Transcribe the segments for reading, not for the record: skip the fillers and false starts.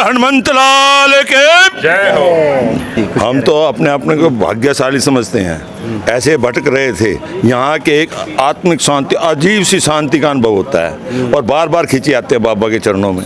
हनुमंत लाल के जय हो। हम तो अपने को भाग्यशाली समझते हैं, ऐसे भटक रहे थे। यहाँ के एक आत्मिक शांति, अजीब सी शांति का अनुभव होता है और बार बार खींचे आते हैं बाबा के चरणों में।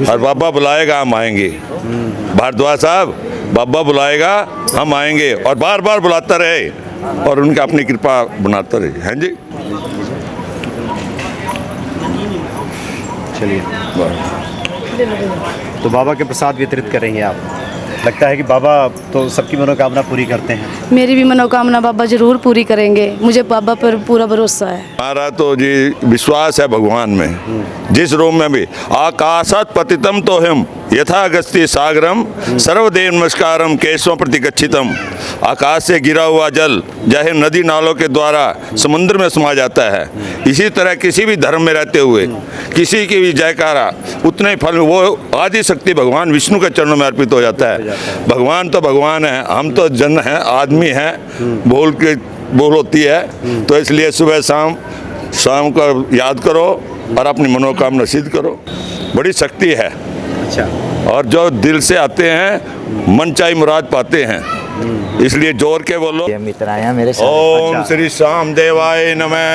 और बाबा बुलाएगा हम आएंगे। भारद्वाज साहब, बाबा बुलाएगा हम आएंगे और बार बार बुलाता रहे और उनका अपनी कृपा बनाता रहे। हैं जी, चलिए। तो बाबा के प्रसाद वितरित करेंगे आप। लगता है कि बाबा तो सबकी मनोकामना पूरी करते हैं। मेरी भी मनोकामना बाबा जरूर पूरी करेंगे, मुझे बाबा पर पूरा भरोसा है। हमारा तो जी विश्वास है भगवान में। जिस रूम में भी आकाशात पतितम तो हम यथा अगस्त्य सागरम सर्वदेव नमस्कारम केशव प्रतिगच्छितम। आकाश से गिरा हुआ जल चाहे नदी नालों के द्वारा समुद्र में समा जाता है, इसी तरह किसी भी धर्म में रहते हुए किसी की भी जयकारा उतने फल वो आदि शक्ति भगवान विष्णु के चरणों में अर्पित हो जाता है। भगवान तो भगवान है, हम तो जन हैं, आदमी हैं, बोल होती है। तो इसलिए सुबह शाम को याद करो और अपनी मनोकामना सिद्ध करो। बड़ी शक्ति है। अच्छा। और जो दिल से आते हैं मनचाही मुराद पाते हैं, इसलिए जोर के बोलो मित्राया मेरे ओम श्री श्याम देवाय नमः।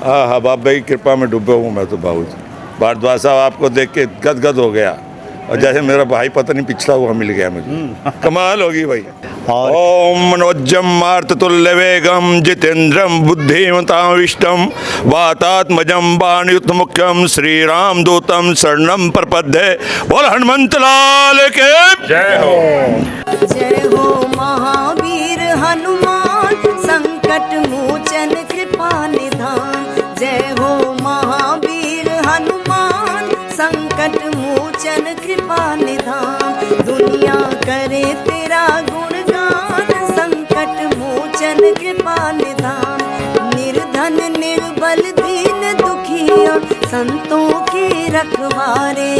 हाँ, बाबा की कृपा में डूबा हूँ मैं तो बहुत। भारद्वाज साहब आपको देख के गदगद हो गया और जैसे मेरा भाई पता नहीं पिछड़ा हुआ मिल गया मुझे। कमाल होगी भाई। ओम मनोजम मार्ततुल्य वेगम जितेंद्रम बुद्धिमताविष्टम वातात्मजम बाणयुत मुख्यम श्री राम दूतम शरणम प्रपद्ये। बोल हनुमंत लाल के जय हो। जय हो महावीर हनुमान संकट मोचन कृपा निधान। जय हो महावीर हनुमान संकट मोचन कृपा निधान। दुनिया करे तेरा गुणगान संकट मोचन कृपा निधान। निर्धन निर्बल दीन दुखिया संतों के रखवारे।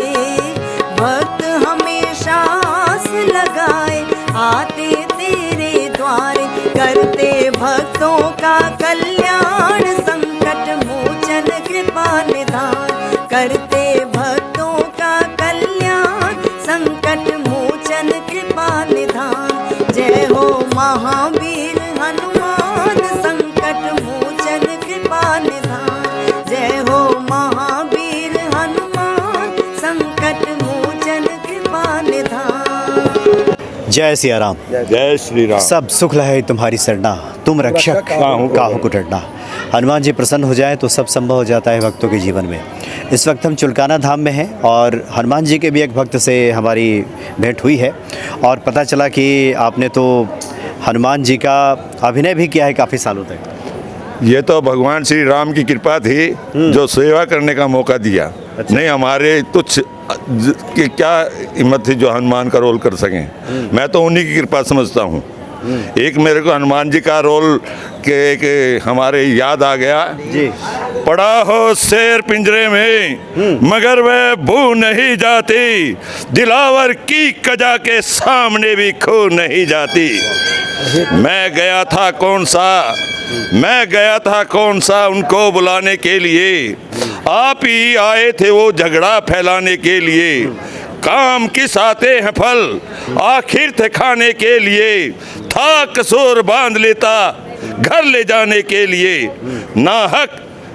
भक्त हमेशा आस लगाए आते तेरे द्वारे। करते भक्तों का कल्याण संकट मोचन कृपा निधान। करते भक्तों का कल्याण संकट मोचन कृपा निधान। जय हो महावीर हनुमान संकट मोचन कृपा निधान। जय हो महावीर हनुमान संकट मोचन कृपा निधान। जय सिया राम। जय श्री राम। सब सुख लहे तुम्हारी सरना, तुम रक्षक काहू को डरना। हनुमान जी प्रसन्न हो जाए तो सब संभव हो जाता है भक्तों के जीवन में। इस वक्त हम चुलकाना धाम में हैं और हनुमान जी के भी एक भक्त से हमारी भेंट हुई है और पता चला कि आपने तो हनुमान जी का अभिनय भी किया है काफ़ी सालों तक। ये तो भगवान श्री राम की कृपा थी जो सेवा करने का मौका दिया। अच्छा। नहीं हमारे तुच्छ की क्या हिम्मत थी जो हनुमान का रोल कर सकें। मैं तो उन्हीं की कृपा समझता हूँ। एक मेरे को हनुमान जी का रोल के हमारे याद आ गया जी। पड़ा हो शेर पिंजरे में मगर वह भू नहीं जाती। दिलावर की कजा के सामने भी खो नहीं जाती। मैं गया था कौन सा उनको बुलाने के लिए। आप ही आए थे वो झगड़ा फैलाने के लिए। काम किस आते हैं फल आखिर थे खाने के लिए। था कसूर बांध लेता घर ले जाने के लिए। ना हक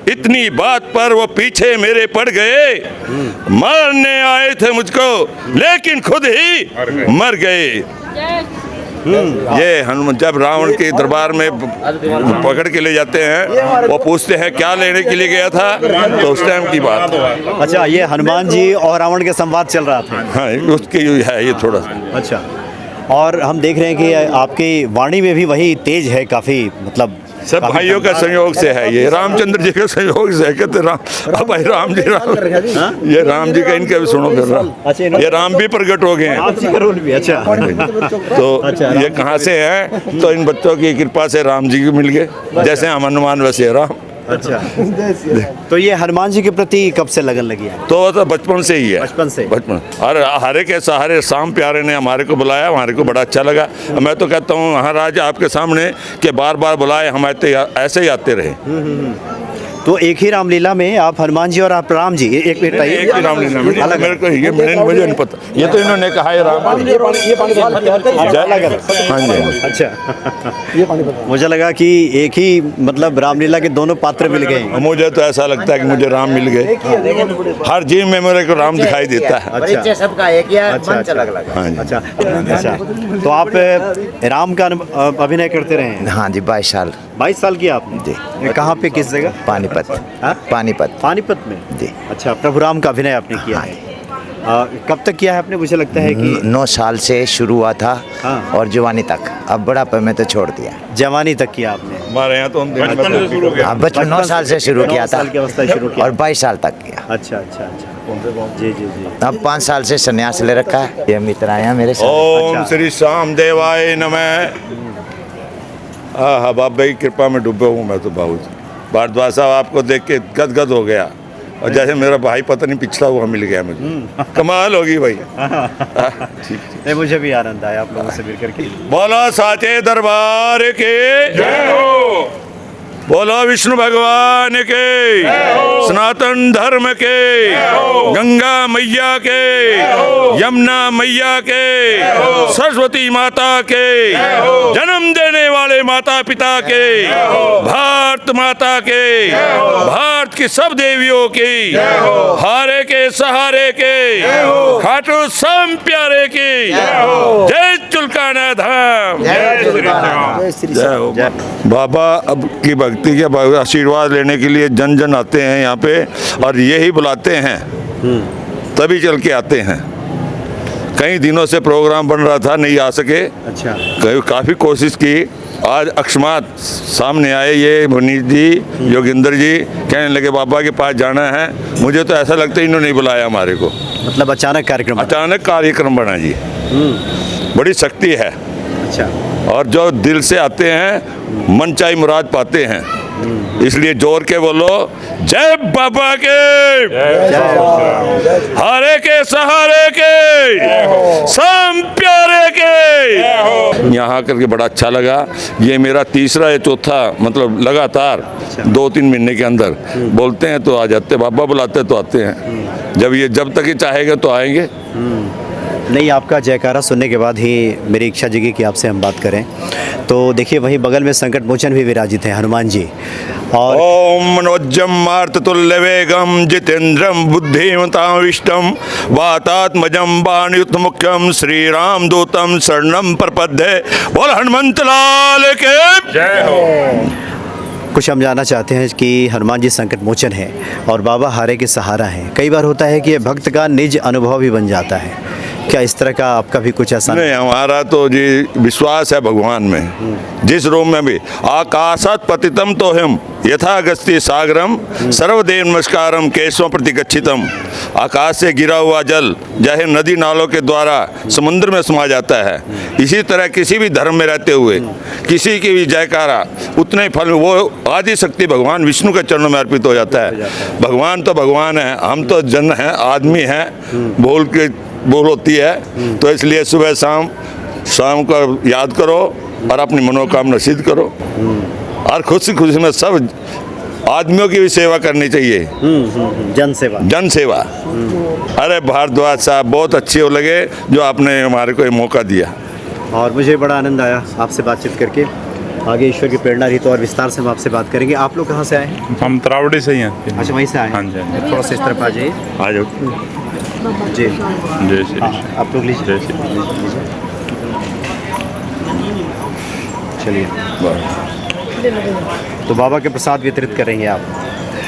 इतनी बात पर वो पीछे मेरे पड़ गए। मारने आए थे मुझको लेकिन खुद ही मर गए। ये हनुमान जब रावण के दरबार में पकड़ के ले जाते हैं, वो पूछते हैं क्या लेने के लिए गया था, तो उस टाइम की बात। अच्छा, ये हनुमान जी और रावण के संवाद चल रहा था। हाँ, उसकी है ये थोड़ा। अच्छा। और हम देख रहे हैं कि आपकी वाणी में भी वही तेज है काफ़ी, मतलब सब भाइयों का संयोग से है। ये रामचंद्र जी के संयोग से है। कहते राम, अब भाई राम जी ये राम जी का इनका भी सुनो फिर। ये राम भी प्रकट हो गए हैं। अच्छा। तो ये कहाँ से है, तो इन बच्चों की कृपा से राम जी को मिल गए। जैसे हम हनुमान वैसे राम। अच्छा। तो ये हनुमान जी के प्रति कब से लगन लगी है? तो बचपन से ही है। बचपन। और हरे के सहारे शाम प्यारे ने हमारे को बुलाया, हमारे को बड़ा अच्छा लगा। मैं तो कहता हूँ महाराज आपके सामने कि बार बार बुलाए, हम ऐसे ही आते रहे। तो एक ही रामलीला में आप हनुमान जी और आप राम जी एक मिनट आइए। एक ही रामलीला में अलग मेरे को ये मुझे नहीं पता, ये तो इन्होंने कहा है राम। हाँ जी। अच्छा, मुझे लगा कि एक ही मतलब रामलीला के दोनों पात्र मिल गए। मुझे तो ऐसा लगता है कि मुझे राम मिल गए। हर चीज में मेरे को राम दिखाई देता है। अच्छा सबका एक या मंच अच्छा। अलग अलग। हाँ जी। अच्छा, तो आप राम का अभिनय करते रहे हैं? हाँ जी, 22 साल 22 साल किया आपने जी। कहाँ पे, किस जगह? पानीपत। हाँ? पानीपत पानीपत में जी। अच्छा, प्रभु राम का अभिनय आपने किया हाँ है। कब तक किया है आपने? मुझे लगता है कि 9 साल से शुरू हुआ था हाँ। और जवानी तक। अब बुढ़ापे में तो छोड़ दिया। जवानी तक किया आपने? हमारे यहाँ तो बचपन से शुरू किया। हाँ, बचपन 9 साल से शुरू किया 9 था साल की अवस्था से शुरू किया। और 22 साल तक किया। अच्छा अच्छा अच्छा, जी जी जी। अब 5 साल से संन्यास ले रखा है। ये मित्राएं मेरे साथ। ओम अच्छा। श्री श्याम देवाय नमः। हाँ, बाबा की कृपा में डूबे हूँ मैं तो बहुत। भारद्वाज साहब आपको देख के गदगद हो गया, और जैसे मेरा भाई पता नहीं पिछला हुआ मिल गया मुझे। कमाल होगी भाई। नहीं, मुझे भी आनंद आया आप लोगों से मिल करके। बोलो साचे दरबार के जय हो। बोलो विष्णु भगवान के, सनातन धर्म के, गंगा मैया के, यमुना मैया के, सरस्वती माता के, जन्म देने वाले माता पिता के, भारत माता के, भारत की सब देवियों की, हारे के सहारे के, खाटू श्याम प्यारे की जय चुलकाना धाम। जय हो। बाबा अब की भक्ति के आशीर्वाद लेने के लिए जन जन आते हैं यहाँ पे, और यही बुलाते हैं तभी चल के आते हैं। कई दिनों से प्रोग्राम बन रहा था, नहीं आ सके। अच्छा, काफ़ी कोशिश की। आज अकस्मात सामने आए ये मुनीत जी, योगिंदर जी, कहने लगे बाबा के पास जाना है। मुझे तो ऐसा लगता है इन्होंने नहीं बुलाया हमारे को, मतलब अचानक कार्यक्रम? अचानक कार्यक्रम बना जी। बड़ी शक्ति है। अच्छा, और जो दिल से आते हैं मन चाही मुराद पाते हैं। इसलिए जोर के बोलो जय बाबा के, हारे के सहारे के, सम प्यारे के। यहाँ आकर के बड़ा अच्छा लगा। ये मेरा तीसरा या चौथा मतलब लगातार 2-3 महीने के अंदर बोलते हैं तो आ जाते, बाबा बुलाते तो आते हैं। जब तक ये चाहेगा तो आएंगे। नहीं, आपका जयकारा सुनने के बाद ही मेरी इच्छा जगी कि आपसे हम बात करें। तो देखिए, वहीं बगल में संकट मोचन भी विराजित हैं, हनुमान जी। और ओम मनोजम मार्ततुल्य वेगम जितेंद्रम बुद्धिमताविष्टम वातात्मजम बाणयुत मुख्यम श्री राम दूतम शरणम प्रपद्ये। बोल हनुमंत लाल के जय हो। कुछ हम जानना चाहते हैं कि हनुमान जी संकट मोचन है और बाबा हारे के सहारा हैं। कई बार होता है कि ये भक्त का निज अनुभव भी बन जाता है। क्या इस तरह का आपका भी कुछ ऐसा? नहीं, हमारा तो जी विश्वास है भगवान में। जिस रूप में भी आकाशात पतितम तो हम यथा गस्ती सागरम सर्वदेव नमस्कारम केशव प्रतिगच्छितम। आकाश से गिरा हुआ जल चाहे नदी नालों के द्वारा समुद्र में समा जाता है, इसी तरह किसी भी धर्म में रहते हुए किसी की भी जयकारा उतने फल वो आदि शक्ति भगवान विष्णु के चरणों में अर्पित हो जाता है। भगवान तो भगवान है, हम तो जन हैं, आदमी हैं, बोल होती है। तो इसलिए सुबह शाम को याद करो और अपनी मनोकामना सिद्ध करो। और खुशी खुशी में सब आदमियों की भी सेवा करनी चाहिए। जन सेवा। अरे भारद्वाज साहब बहुत अच्छे लगे जो आपने हमारे को ये मौका दिया, और मुझे बड़ा आनंद आया आपसे बातचीत करके। आगे ईश्वर की प्रेरणा रही तो और विस्तार से हम आपसे बात करेंगे। आप लोग कहाँ से आए हैं? हम तरावड़ी से ही हैं। अच्छा, वहीं से आए हैं। हाँ जी, हाँ जी। थोड़ा सा इस तरफ आ जाइए। आ जाओ। जी, जय श्री हाँ, कृष्ण। आप लोग लीजिए। जय श्री चलिए, तो बाबा के प्रसाद वितरित करेंगे आप?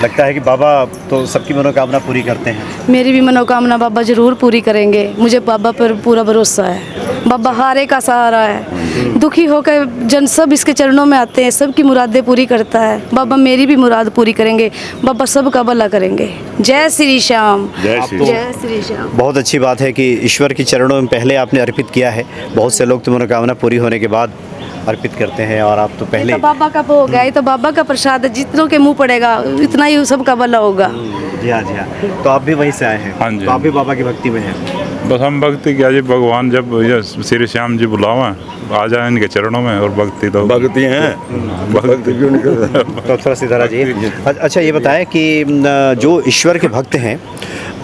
लगता है कि बाबा तो सबकी मनोकामना पूरी करते हैं। मेरी भी मनोकामना बाबा जरूर पूरी करेंगे। मुझे बाबा पर पूरा भरोसा है। बाबा हारे का सहारा है। दुखी होकर जन सब इसके चरणों में आते हैं, सबकी मुरादें पूरी करता है। बाबा मेरी भी मुराद पूरी करेंगे। बाबा सबका भला करेंगे। जय श्री श्याम। जय श्री जय श्री श्याम। बहुत अच्छी बात है कि ईश्वर के चरणों में पहले आपने अर्पित किया है। बहुत से लोग तो मनोकामना पूरी होने के बाद अर्पित करते हैं, और आप तो पहले। तो बाबा का भोग है, ये तो बाबा का प्रसाद है। जितनों के मुंह पड़ेगा उतना ही सबका भला होगा। जी हाँ, जी हाँ। तो आप भी वहीं से आए हैं? हाँ जी। तो आप भी बाबा की भक्ति में हैं? बस हम भक्ति किया जी, भगवान जब ये श्री श्याम जी बुलावा आ जाए इनके चरणों में, और भक्ति तो भक्ति हैं, भक्ति क्यों नहीं करते? तो थोड़ा सीधा रहिए। अच्छा ये बताएं कि जो ईश्वर के भक्त हैं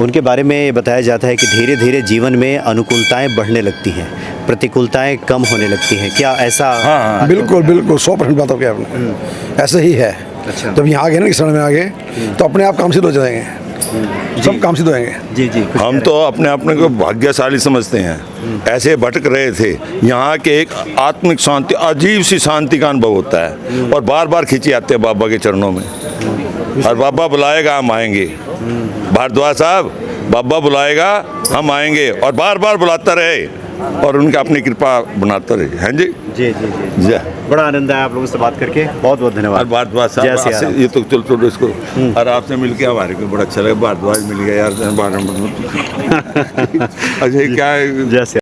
उनके बारे में ये बताया जाता है कि धीरे धीरे जीवन में अनुकूलताएं बढ़ने लगती हैं, प्रतिकूलताएं कम होने लगती हैं, क्या ऐसा? हाँ, बिल्कुल बिल्कुल 100% बात हो गया आपने, ऐसे ही है। अच्छा। जब यहाँ आ गए ना, किस में आ गए तो अपने आप काम सिद्ध हो जाएंगे, सब काम सिद्ध हो जाएंगे। जी जी, कुछ हम तो अपने अपने को भाग्यशाली समझते हैं। ऐसे भटक रहे थे, यहाँ के एक आत्मिक शांति, अजीब सी शांति का अनुभव होता है, और बार बार खींचे आते हैं बाबा के चरणों में, और बाबा बुलाएगा हम आएंगे। भारद्वाज साहब, बाबा बुलाएगा हम आएंगे, और बार बार बुलाता रहे, और उनका अपनी कृपा बनाता रहे। हैं जी, जी जी जी, जय। बड़ा आनंद आया आप लोगों से बात करके, बहुत बहुत और धन्यवाद। भारद्वाज जय साहब, सिया राम। ये तो चल छोड़ो इसको, और आपसे मिलके हमारे को बड़ा अच्छा लगा। भारद्वाज मिल गया यार, अच्छा क्या है? जय सिया